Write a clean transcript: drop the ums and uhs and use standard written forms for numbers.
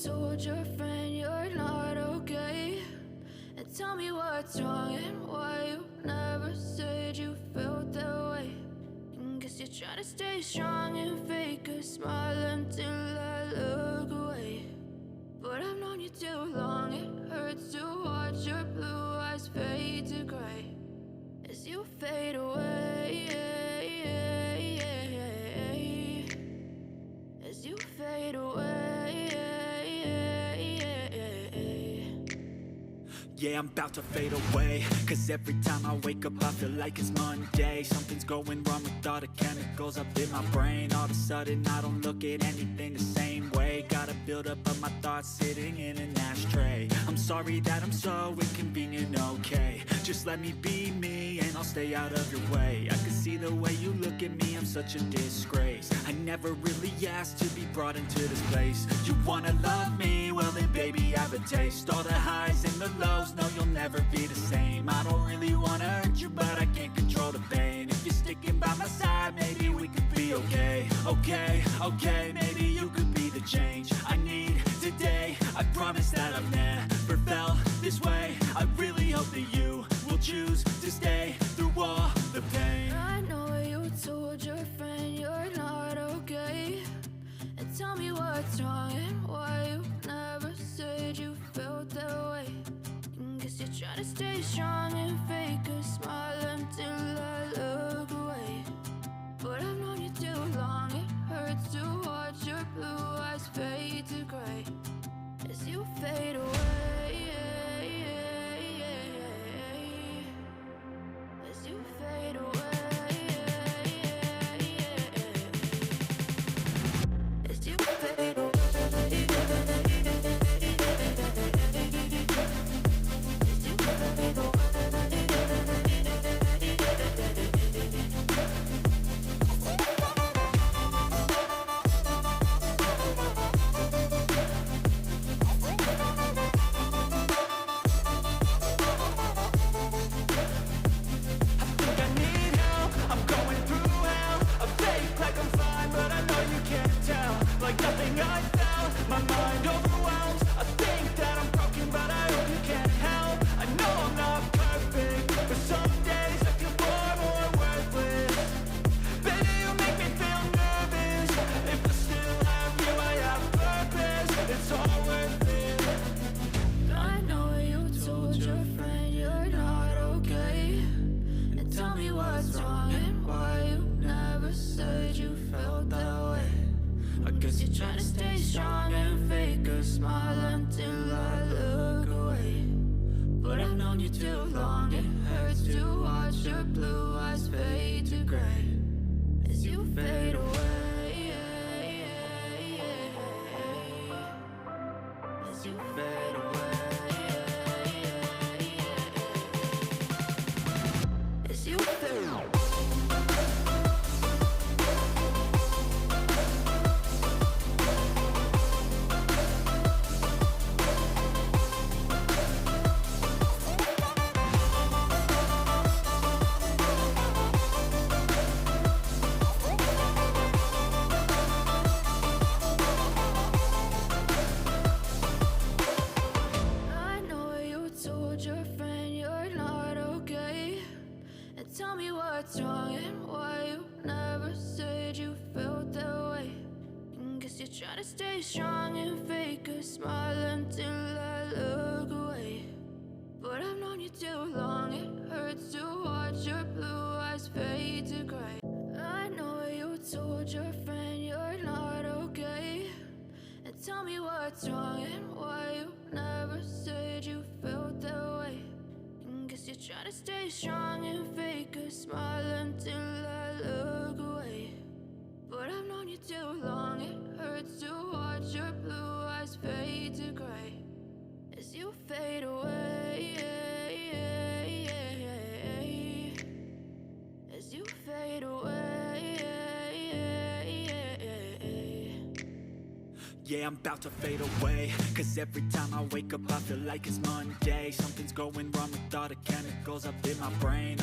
told your friend you're not okay, and tell me what's wrong and why you never said you felt that way. And guess you're trying to stay strong and fake a smile until I look away. But I've known you too long, it hurts to watch your blue eyes fade to gray as you fade away, as you fade away. Yeah, I'm about to fade away, cause every time I wake up I feel like it's Monday. Something's going wrong with all the chemicals up in my brain. All of a sudden I don't look at anything the same way. Gotta build up of my thoughts sitting in an ashtray. I'm sorry that I'm so inconvenient, okay. Just let me be me and I'll stay out of your way. I can see the way you look at me, I'm such a disgrace. I never really asked to be brought into this place. You wanna love me? Well then baby I have a taste. All the highs and the lows, no you'll never be the same. I don't really wanna hurt you but I can't control the pain. If you're sticking by my side maybe we could be okay. Okay, maybe you could be the change I need today. I promise that I've never felt this way. I really hope that you will choose to stay through all the pain. I know you told your friend you're not okay, and tell me what's wrong and why you never said you felt that way. And guess you're trying to stay strong and fake a smile until I look away. But I've known you too long, it hurts to watch your blue eyes fade to gray as you fade away, as you fade away, as you fade away. Trying to stay strong and fake a smile until I look away. But I've known you too long, it hurts to watch your blue eyes fade to gray as you fade away, as you fade away, as you fade away. Tell me what's wrong and why you never said you felt that way. And guess you're trying to stay strong and fake a smile until I look away. But I've known you too long, it hurts to watch your blue eyes fade to gray. I know you told your friend you're not okay, and tell me what's wrong and why you never said you felt that way. Guess you're trying to stay strong and fake a smile until I look away. But I've known you too long, it hurts to watch your blue eyes fade to gray as you fade away, as you fade away. Yeah, I'm about to fade away, cause every time I wake up I feel like it's Monday. Something's going wrong with all the chemicals up in my brain.